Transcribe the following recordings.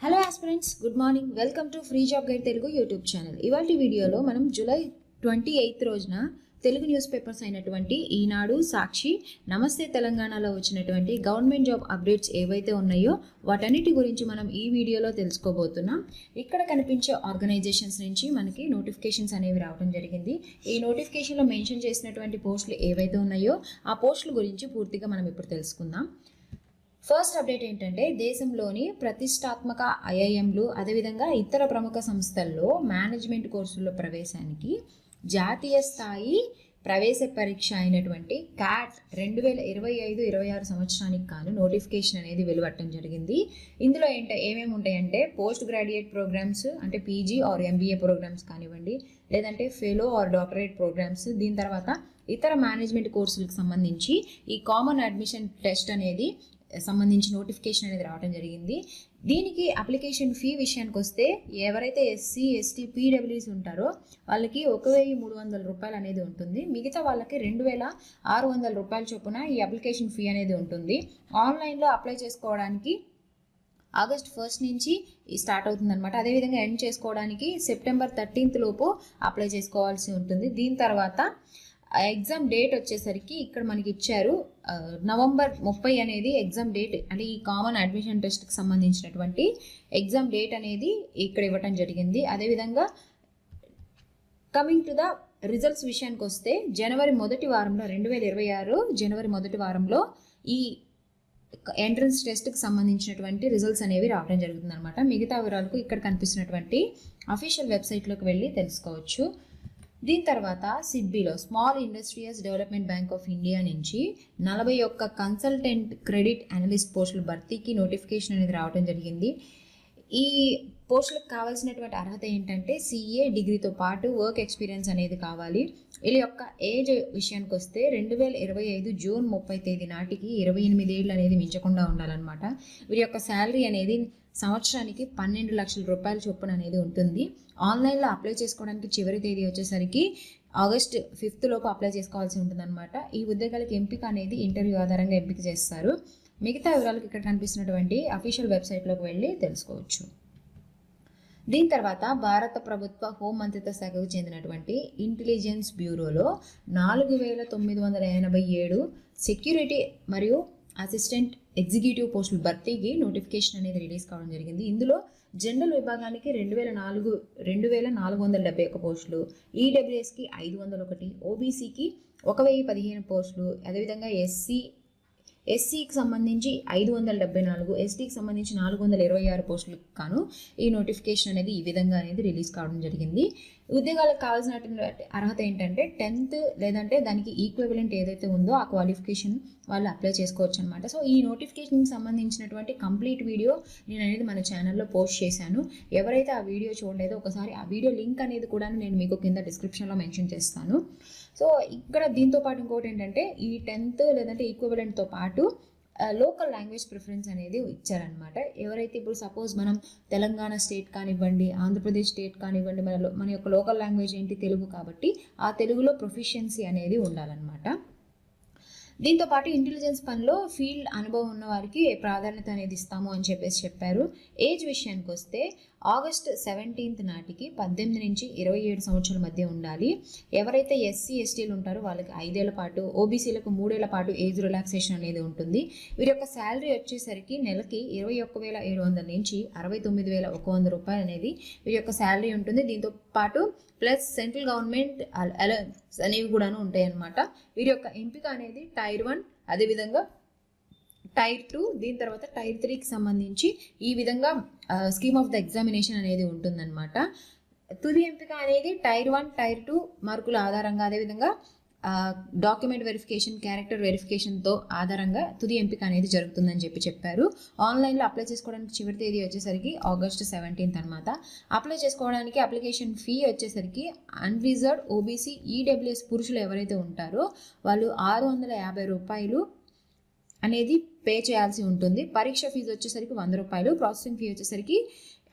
Hello aspirants, good morning. Welcome to free job guide Telugu YouTube channel. ఇవాళ వీడియోలో మనం July 28 రోజున తెలుగు న్యూస్ పేపర్స్ అయినటువంటి ఈనాడు, సాక్షి, నమస్తే తెలంగాణలో వచ్చినటువంటి గవర్నమెంట్ జాబ్ అప్డేట్స్ ఏవైతే ఉన్నాయో వాటన్నిటి గురించి మనం ఈ వీడియోలో తెలుసుకోబోతున్నాం. ఇక్కడ కనిపించే ఆర్గనైజేషన్స్ నుంచి మనకి నోటిఫికేషన్స్ అనేవి రావడం జరిగింది. ఈ నోటిఫికేషన్లో మెన్షన్ చేసినటువంటి పోస్టులు ఏవైతే ఉన్నాయో ఆ పోస్టుల గురించి పూర్తిగా మనం ఇప్పుడు తెలుసుకుందాం. ఫస్ట్ అప్డేట్ ఏంటంటే, దేశంలోని ప్రతిష్టాత్మక ఐఐఎంలు అదేవిధంగా ఇతర ప్రముఖ సంస్థల్లో మేనేజ్మెంట్ కోర్సుల్లో ప్రవేశానికి జాతీయ స్థాయి ప్రవేశ పరీక్ష అయినటువంటి క్యాట్ 2025-26 సంవత్సరానికి కాను నోటిఫికేషన్ అనేది వెలువట్టడం జరిగింది. ఇందులో ఏమేమి ఉంటాయంటే, పోస్ట్ గ్రాడ్యుయేట్ ప్రోగ్రామ్స్ అంటే పీజీ ఆర్ ఎంబీఏ ప్రోగ్రామ్స్ కానివ్వండి, లేదంటే ఫెలో ఆర్ డాక్టరేట్ ప్రోగ్రామ్స్, దీని తర్వాత ఇతర మేనేజ్మెంట్ కోర్సులకు సంబంధించి ఈ కామన్ అడ్మిషన్ టెస్ట్ అనేది సంబంధించి నోటిఫికేషన్ అనేది రావడం జరిగింది. దీనికి అప్లికేషన్ ఫీ విషయానికి వస్తే, ఎవరైతే ఎస్సీ, ఎస్టీ, పీడబ్ల్యూస్ ఉంటారో వాళ్ళకి 1300 రూపాయలు అనేది ఉంటుంది. మిగతా వాళ్ళకి 2600 రూపాయల చొప్పున ఈ అప్లికేషన్ ఫీ అనేది ఉంటుంది. ఆన్లైన్లో అప్లై చేసుకోవడానికి ఆగస్ట్ 1 నుంచి స్టార్ట్ అవుతుందన్నమాట. అదేవిధంగా ఎండ్ చేసుకోవడానికి సెప్టెంబర్ 13 లోపు అప్లై చేసుకోవాల్సి ఉంటుంది. దీని తర్వాత ఎగ్జామ్ డేట్ వచ్చేసరికి ఇక్కడ మనకి ఇచ్చారు, నవంబర్ 30 అనేది ఎగ్జామ్ డేట్. అంటే ఈ కామన్ అడ్మిషన్ టెస్ట్కి సంబంధించినటువంటి ఎగ్జామ్ డేట్ అనేది ఇక్కడ ఇవ్వటం జరిగింది. అదేవిధంగా కమింగ్ టు ద రిజల్ట్స్ విషయానికి వస్తే, జనవరి మొదటి వారంలో 2026 జనవరి మొదటి వారంలో ఈ ఎంట్రన్స్ టెస్ట్కి సంబంధించినటువంటి రిజల్ట్స్ అనేవి రావడం జరుగుతుంది అనమాట. మిగతా వివరాలకు ఇక్కడ కనిపిస్తున్నటువంటి అఫీషియల్ వెబ్సైట్లోకి వెళ్ళి తెలుసుకోవచ్చు. దీని తర్వాత సిడ్బీలో small industrials development bank of India నుంచి 41 కన్సల్టెంట్ క్రెడిట్ అనలిస్ట్ పోస్టుల భర్తీకి నోటిఫికేషన్ అనేది రావడం జరిగింది. ఈ పోస్టులకు కావాల్సినటువంటి అర్హత ఏంటంటే, సిఏ డిగ్రీతో పాటు వర్క్ ఎక్స్పీరియన్స్ అనేది కావాలి. వీళ్ళ యొక్క ఏజ్ విషయానికి వస్తే 2025 జూన్ 30 తేదీ నాటికి 28 ఏళ్ళు అనేది మించకుండా ఉండాలన్నమాట. వీరి యొక్క శాలరీ అనేది సంవత్సరానికి 12 లక్షల రూపాయల చొప్పున అనేది ఉంటుంది. ఆన్లైన్లో అప్లై చేసుకోవడానికి చివరి తేదీ వచ్చేసరికి ఆగస్ట్ 5 లోపు అప్లై చేసుకోవాల్సి ఉంటుందన్నమాట. ఈ ఉద్యోగాలకు ఎంపిక అనేది ఇంటర్వ్యూ ఆధారంగా ఎంపిక చేస్తారు. మిగతా వివరాలకు ఇక్కడ కనిపిస్తున్నటువంటి అఫీషియల్ వెబ్సైట్లోకి వెళ్ళి తెలుసుకోవచ్చు. దీని తర్వాత భారత ప్రభుత్వ హోం మంత్రిత్వ శాఖకు చెందినటువంటి ఇంటెలిజెన్స్ బ్యూరోలో 4987 సెక్యూరిటీ మరియు అసిస్టెంట్ ఎగ్జిక్యూటివ్ పోస్టుల భర్తీకి నోటిఫికేషన్ అనేది రిలీజ్ కావడం జరిగింది. ఇందులో జనరల్ విభాగానికి 2471 పోస్టులు, ఈడబ్ల్యూఎస్కి 501, ఓబీసీకి 1015 పోస్టులు, అదేవిధంగా ఎస్సీకి సంబంధించి 574, ఎస్టీకి సంబంధించి 426 పోస్టులకు కాను ఈ నోటిఫికేషన్ అనేది ఈ విధంగా అనేది రిలీజ్ కావడం జరిగింది. ఉద్యోగాలకు కావాల్సినటువంటి అర్హత ఏంటంటే 10th లేదంటే దానికి ఈక్వివలెంట్ ఏదైతే ఉందో ఆ క్వాలిఫికేషన్ వాళ్ళు అప్లై చేసుకోవచ్చు అనమాట. సో ఈ నోటిఫికేషన్కి సంబంధించినటువంటి కంప్లీట్ వీడియో నేను అనేది మన ఛానల్లో పోస్ట్ చేశాను. ఎవరైతే ఆ వీడియో చూడలేదో ఒకసారి ఆ వీడియో లింక్ అనేది కూడా నేను మీకు కింద డిస్క్రిప్షన్లో మెన్షన్ చేస్తాను. సో ఇక్కడ దీంతో పాటు ఇంకోటి ఏంటంటే, ఈ 10th లేదంటే ఈక్వివలెంట్తో పాటు లోకల్ లాంగ్వేజ్ ప్రిఫరెన్స్ అనేది ఇచ్చారనమాట. ఎవరైతే ఇప్పుడు సపోజ్ మనం తెలంగాణ స్టేట్ కానివ్వండి, ఆంధ్రప్రదేశ్ స్టేట్ కానివ్వండి, మన యొక్క లోకల్ లాంగ్వేజ్ ఏంటి తెలుగు కాబట్టి ఆ తెలుగులో ప్రొఫిషియన్సీ అనేది ఉండాలన్నమాట. దీంతో పాటు ఇంటెలిజెన్స్ పనిలో ఫీల్డ్ అనుభవం ఉన్న వారికి ప్రాధాన్యత అనేది ఇస్తాము అని చెప్పారు. ఏజ్ విషయానికి వస్తే ఆగస్ట్ 17 నాటికి 18 నుంచి 27 సంవత్సరాల మధ్య ఉండాలి. ఎవరైతే ఎస్సీ, ఎస్టీలు ఉంటారో వాళ్ళకి 5 ఏళ్ల పాటు, ఓబీసీలకు 3 ఏళ్ల పాటు ఏజ్ రిలాక్సేషన్ అనేది ఉంటుంది. వీరి యొక్క శాలరీ వచ్చేసరికి నెలకి 21,700 నుంచి 69,100 రూపాయలు అనేది వీరి యొక్క శాలరీ ఉంటుంది. దీంతో పాటు ప్లస్ సెంట్రల్ గవర్నమెంట్ అలవెన్స్ అనేవి కూడాను ఉంటాయి అన్నమాట. వీరి యొక్క ఎంపిక అనేది టైర్ 1, అదేవిధంగా టైర్ 2, దీని తర్వాత టైర్ 3కి సంబంధించి ఈ విధంగా స్కీమ్ ఆఫ్ ద ఎగ్జామినేషన్ అనేది ఉంటుందన్నమాట. తుది ఎంపిక అనేది టైర్ 1, టైర్ 2 మార్కుల ఆధారంగా, అదేవిధంగా డాక్యుమెంట్ వెరిఫికేషన్, క్యారెక్టర్ వెరిఫికేషన్తో ఆధారంగా తుది ఎంపిక అనేది జరుగుతుందని చెప్పారు. ఆన్లైన్లో అప్లై చేసుకోవడానికి చివరి తేదీ వచ్చేసరికి ఆగస్ట్ 17 అనమాట. అప్లై చేసుకోవడానికి అప్లికేషన్ ఫీ వచ్చేసరికి అన్రిజర్వ్డ్ ఓబీసీ, ఈడబ్ల్యూఎస్ పురుషులు ఎవరైతే ఉంటారో వాళ్ళు 650 రూపాయలు అనేది పే చేయాల్సి ఉంటుంది. పరీక్ష ఫీజు వచ్చేసరికి 100 రూపాయలు, ప్రాసెసింగ్ ఫీ వచ్చేసరికి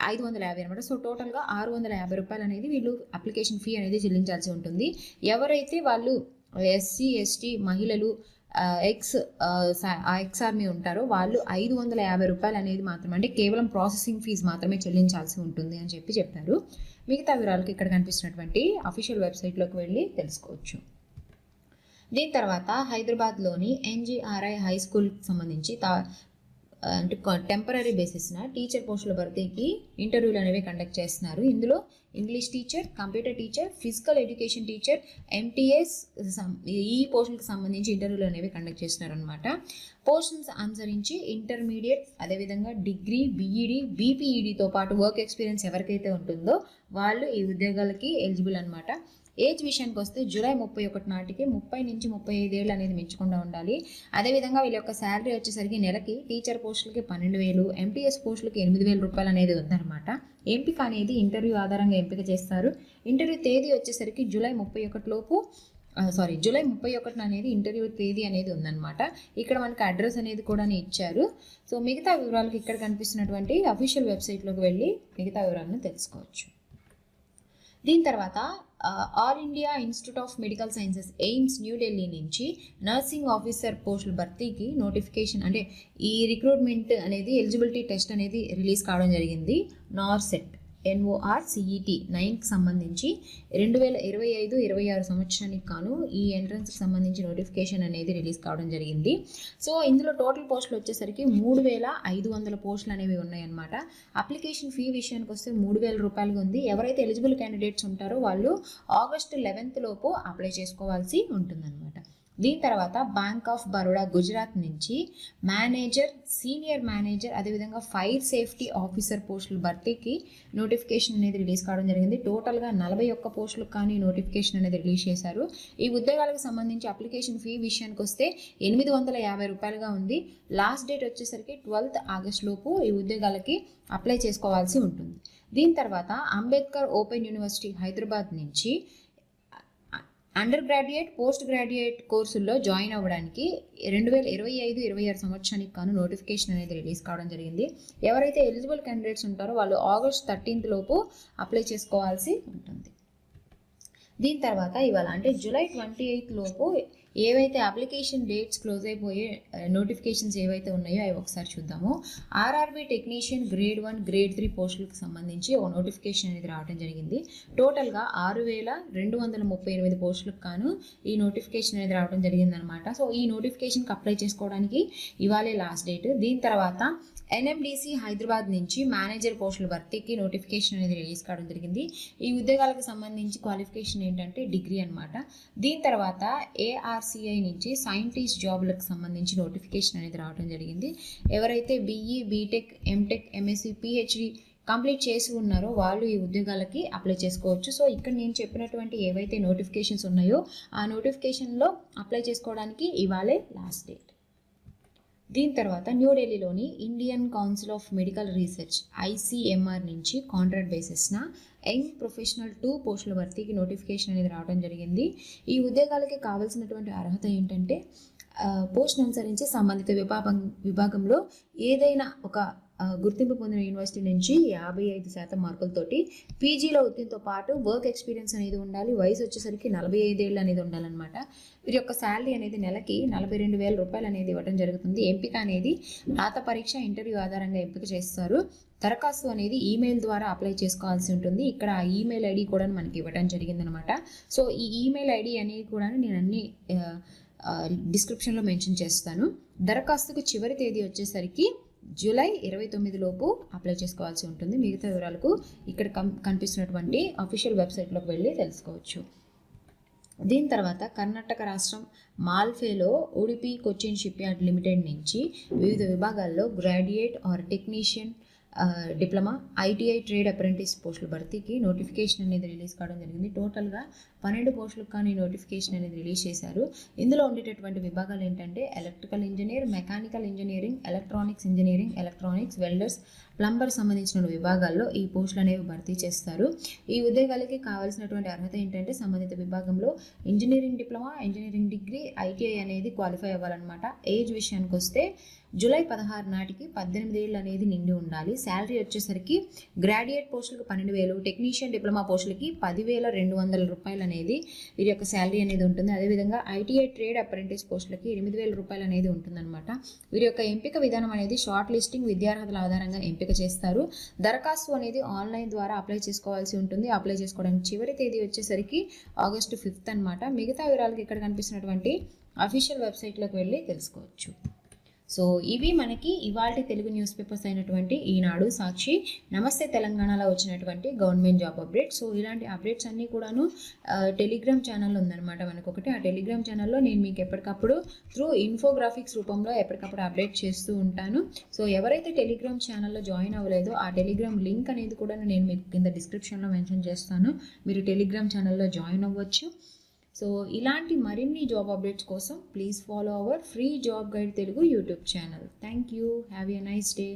550 అనమాట. సో టోటల్గా 650 రూపాయలు అనేది వీళ్ళు అప్లికేషన్ ఫీ అనేది చెల్లించాల్సి ఉంటుంది. ఎవరైతే వాళ్ళు ఎస్సీ, ఎస్టీ, మహిళలు, ఎక్స్ ఆర్మీ ఉంటారో వాళ్ళు 550 రూపాయలు అనేది మాత్రమే, అంటే కేవలం ప్రాసెసింగ్ ఫీజు మాత్రమే చెల్లించాల్సి ఉంటుంది అని చెప్పారు. మిగతా వివరాలకు ఇక్కడ కనిపిస్తున్నటువంటి అఫీషియల్ వెబ్సైట్లోకి వెళ్ళి తెలుసుకోవచ్చు. దీని తర్వాత హైదరాబాద్లోని ఎన్జిఆర్ఐ హై స్కూల్కి సంబంధించి అంటే టెంపరీ బేసిస్న టీచర్ పోస్టుల భర్తీకి ఇంటర్వ్యూలు అనేవి కండక్ట్ చేస్తున్నారు. ఇందులో English teacher, computer teacher, physical education teacher, MTS ఈ పోస్టులకు సంబంధించి ఇంటర్వ్యూలు అనేవి కండక్ట్ చేస్తున్నారు అనమాట. పోస్టులను అనుసరించి ఇంటర్మీడియట్, అదేవిధంగా డిగ్రీ, బీఈడి, బీపీఈడితో పాటు వర్క్ ఎక్స్పీరియన్స్ ఎవరికైతే ఉంటుందో వాళ్ళు ఈ ఉద్యోగాలకి ఎలిజిబుల్ అనమాట. ఏజ్ విషయానికి వస్తే జూలై 31 నాటికి 30 నుంచి 35 ఏళ్ళు అనేది మించకుండా ఉండాలి. అదేవిధంగా వీళ్ళ యొక్క శాలరీ వచ్చేసరికి నెలకి టీచర్ పోస్టులకి 12,000, ఎంటీఎస్ పోస్టులకి 8,000 రూపాయలు అనేది ఉందన్నమాట. ఎంపిక అనేది ఇంటర్వ్యూ ఆధారంగా ఎంపిక చేస్తారు. ఇంటర్వ్యూ తేదీ వచ్చేసరికి జూలై 31 అనేది ఇంటర్వ్యూ తేదీ అనేది ఉందన్నమాట. ఇక్కడ మనకి అడ్రస్ అనేది కూడా ఇచ్చారు. సో మిగతా వివరాలకు ఇక్కడ కనిపిస్తున్నటువంటి అఫీషియల్ వెబ్సైట్లోకి వెళ్ళి మిగతా వివరాలను తెలుసుకోవచ్చు. దీని తర్వాత all India institute of medical sciences AIIMS New Delhi నుంచి నర్సింగ్ ఆఫీసర్ పోస్టుల భర్తీకి నోటిఫికేషన్, అంటే ఈ రిక్రూట్మెంట్ అనేది ఎలిజిబిలిటీ టెస్ట్ అనేది రిలీజ్ కావడం జరిగింది. నార్సెట్ NORCET 9కి సంబంధించి 2025-26 సంవత్సరానికి కాను ఈ ఎంట్రన్స్కి సంబంధించి నోటిఫికేషన్ అనేది రిలీజ్ కావడం జరిగింది. సో ఇందులో టోటల్ పోస్టులు వచ్చేసరికి 3,500 పోస్టులు అనేవి ఉన్నాయన్నమాట. అప్లికేషన్ ఫీ విషయానికి వస్తే 3,000 రూపాయలుగా ఉంది. ఎవరైతే ఎలిజిబుల్ క్యాండిడేట్స్ ఉంటారో వాళ్ళు ఆగస్టు 11th లోపు అప్లై చేసుకోవాల్సి ఉంటుందన్నమాట. దీని తర్వాత బ్యాంక్ ఆఫ్ బరోడా గుజరాత్ నుంచి మేనేజర్, సీనియర్ మేనేజర్, అదేవిధంగా ఫైర్ సేఫ్టీ ఆఫీసర్ పోస్టుల భర్తీకి నోటిఫికేషన్ అనేది రిలీజ్ కావడం జరిగింది. టోటల్గా 41 పోస్టులకు కానీ నోటిఫికేషన్ అనేది రిలీజ్ చేశారు. ఈ ఉద్యోగాలకు సంబంధించి అప్లికేషన్ ఫీ విషయానికి వస్తే 850 రూపాయలుగా ఉంది. లాస్ట్ డేట్ వచ్చేసరికి 12th ఆగస్ట్ లోపు ఈ ఉద్యోగాలకి అప్లై చేసుకోవాల్సి ఉంటుంది. దీని తర్వాత అంబేద్కర్ ఓపెన్ యూనివర్సిటీ హైదరాబాద్ నుంచి అండర్ గ్రాడ్యుయేట్, పోస్ట్ గ్రాడ్యుయేట్ కోర్సుల్లో జాయిన్ అవ్వడానికి 2025-26 సంవత్సరానికి కాను నోటిఫికేషన్ అనేది రిలీజ్ కావడం జరిగింది. ఎవరైతే ఎలిజిబుల్ క్యాండిడేట్స్ ఉంటారో వాళ్ళు ఆగస్ట్ 13th లోపు అప్లై చేసుకోవాల్సి ఉంటుంది. దీని తర్వాత ఇవాళ అంటే జూలై 28th లోపు ఏవైతే అప్లికేషన్ డేట్స్ క్లోజ్ అయిపోయే నోటిఫికేషన్స్ ఏవైతే ఉన్నాయో అవి ఒకసారి చూద్దాము. ఆర్ఆర్బీ టెక్నీషియన్ గ్రేడ్ 1, గ్రేడ్ 3 పోస్టులకు సంబంధించి ఒక నోటిఫికేషన్ అనేది రావడం జరిగింది. టోటల్గా 6,238 పోస్టులకు కాను ఈ నోటిఫికేషన్ అనేది రావడం జరిగిందనమాట. సో ఈ నోటిఫికేషన్కి అప్లై చేసుకోవడానికి ఇవాళే లాస్ట్ డేట్. దీని తర్వాత ఎన్ఎండిసి హైదరాబాద్ నుంచి మేనేజర్ పోస్టుల భర్తీకి నోటిఫికేషన్ అనేది రిలీజ్ కావడం జరిగింది. ఈ ఉద్యోగాలకు సంబంధించి క్వాలిఫికేషన్ ఏంటంటే డిగ్రీ అనమాట. దీని తర్వాత ఏఆర్సిఐ నుంచి సైంటిస్ట్ జాబ్లకు సంబంధించి నోటిఫికేషన్ అనేది రావడం జరిగింది. ఎవరైతే BE, BTech, MTech, MSc, PhD complete చేసి ఉన్నారో వాళ్ళు ఈ ఉద్యోగాలకి అప్లై చేసుకోవచ్చు. సో ఇక్కడ నేను చెప్పినటువంటి ఏవైతే నోటిఫికేషన్స్ ఉన్నాయో ఆ నోటిఫికేషన్లో అప్లై చేసుకోవడానికి ఇవాళే లాస్ట్ డేట్. దీని తర్వాత న్యూఢిల్లీలోని Indian council of medical research ICMR నుంచి కాంట్రాక్ట్ బేసిస్న యంగ్ ప్రొఫెషనల్ 2 పోస్టుల భర్తీకి నోటిఫికేషన్ అనేది రావడం జరిగింది. ఈ ఉద్యోగాలకి కావాల్సినటువంటి అర్హత ఏంటంటే పోస్ట్ను అనుసరించి సంబంధిత విభాగంలో ఏదైనా ఒక గుర్తింపు పొందిన యూనివర్సిటీ నుంచి 55% మార్కులతోటి పీజీలో ఉత్తీర్ణతో పాటు వర్క్ ఎక్స్పీరియన్స్ అనేది ఉండాలి. వయసు వచ్చేసరికి 45 ఏళ్ళు అనేది ఉండాలన్నమాట. వీరి యొక్క శాలరీ అనేది నెలకి 42,000 రూపాయలు అనేది ఇవ్వడం జరుగుతుంది. ఎంపిక అనేది రాత పరీక్ష, ఇంటర్వ్యూ ఆధారంగా ఎంపిక చేస్తారు. దరఖాస్తు అనేది ఈమెయిల్ ద్వారా అప్లై చేసుకోవాల్సి ఉంటుంది. ఇక్కడ ఆ ఈమెయిల్ ఐడి కూడా మనకి ఇవ్వడం జరిగిందనమాట. సో ఈ ఈమెయిల్ ఐడి అనేది కూడా నేను అన్ని డిస్క్రిప్షన్లో మెన్షన్ చేస్తాను. దరఖాస్తుకు చివరి తేదీ వచ్చేసరికి జూలై 29 లోపు అప్లై చేసుకోవాల్సి ఉంటుంది. మిగతా వివరాలకు ఇక్కడ కనిపిస్తున్నటువంటి అఫీషియల్ వెబ్సైట్లోకి వెళ్ళి తెలుసుకోవచ్చు. దీని తర్వాత కర్ణాటక రాష్ట్రం మాల్ఫేలో Udupi Cochin shipyard limited నుంచి వివిధ విభాగాల్లో graduate or technician, diploma, ITI, trade apprentice పోస్టుల భర్తీకి నోటిఫికేషన్ అనేది రిలీజ్ కావడం జరిగింది. టోటల్గా 12 పోస్టులకు కానీ నోటిఫికేషన్ అనేది రిలీజ్ చేశారు. ఇందులో ఉండేటటువంటి విభాగాలు ఏంటంటే electrical engineer, mechanical engineering, electronics engineering, electronics, welders, plumber సంబంధించిన విభాగాల్లో ఈ పోస్టులు అనేవి భర్తీ చేస్తారు. ఈ ఉద్యోగాలకి కావాల్సినటువంటి అర్హత ఏంటంటే సంబంధిత విభాగంలో engineering diploma, engineering degree, ITI అనేది క్వాలిఫై అవ్వాలన్నమాట. ఏజ్ విషయానికి వస్తే జూలై 16 నాటికి 18 ఏళ్ళు అనేది నిండి ఉండాలి. శాలరీ వచ్చేసరికి గ్రాడ్యుయేట్ పోస్టులకు 12,000, టెక్నీషియన్ డిప్లొమా పోస్టులకి 10,200 రూపాయలు అనేది వీరి యొక్క శాలరీ అనేది ఉంటుంది. అదేవిధంగా ఐటీఐ ట్రేడ్ అప్రెంటిస్ పోస్టులకి 8,000 రూపాయలు అనేది ఉంటుందన్నమాట. వీరి యొక్క ఎంపిక విధానం అనేది షార్ట్ లిస్టింగ్ విద్యార్హతల ఆధారంగా ఎంపిక చేస్తారు. దరఖాస్తు అనేది ఆన్లైన్ ద్వారా అప్లై చేసుకోవాల్సి ఉంటుంది. అప్లై చేసుకోవడానికి చివరి తేదీ వచ్చేసరికి August 5 అనమాట. మిగతా వివరాలకు ఇక్కడ కనిపిస్తున్నటువంటి అఫీషియల్ వెబ్సైట్లోకి వెళ్ళి తెలుసుకోవచ్చు. సో ఇవి మనకి ఇవాల్టి తెలుగు న్యూస్ పేపర్స్ అయినటువంటి ఈనాడు, సాక్షి, నమస్తే తెలంగాణలో వచ్చినటువంటి గవర్నమెంట్ జాబ్ అప్డేట్. సో ఇలాంటి అప్డేట్స్ అన్నీ కూడాను టెలిగ్రామ్ ఛానల్ ఉందన్నమాట మనకొకటి. ఆ టెలిగ్రామ్ ఛానల్లో నేను మీకు ఎప్పటికప్పుడు త్రూ ఇన్ఫోగ్రాఫిక్స్ రూపంలో ఎప్పటికప్పుడు అప్డేట్ చేస్తూ ఉంటాను. సో ఎవరైతే టెలిగ్రామ్ ఛానల్లో జాయిన్ అవ్వలేదో ఆ టెలిగ్రామ్ లింక్ అనేది కూడా నేను మీకు కింద డిస్క్రిప్షన్లో మెన్షన్ చేస్తాను. మీరు టెలిగ్రామ్ ఛానల్లో జాయిన్ అవ్వచ్చు. సో ఇలాంటి మరిన్ని జాబ్ అప్డేట్స్ కోసం please follow our free job guide Telugu YouTube channel. Thank you. Have a nice day.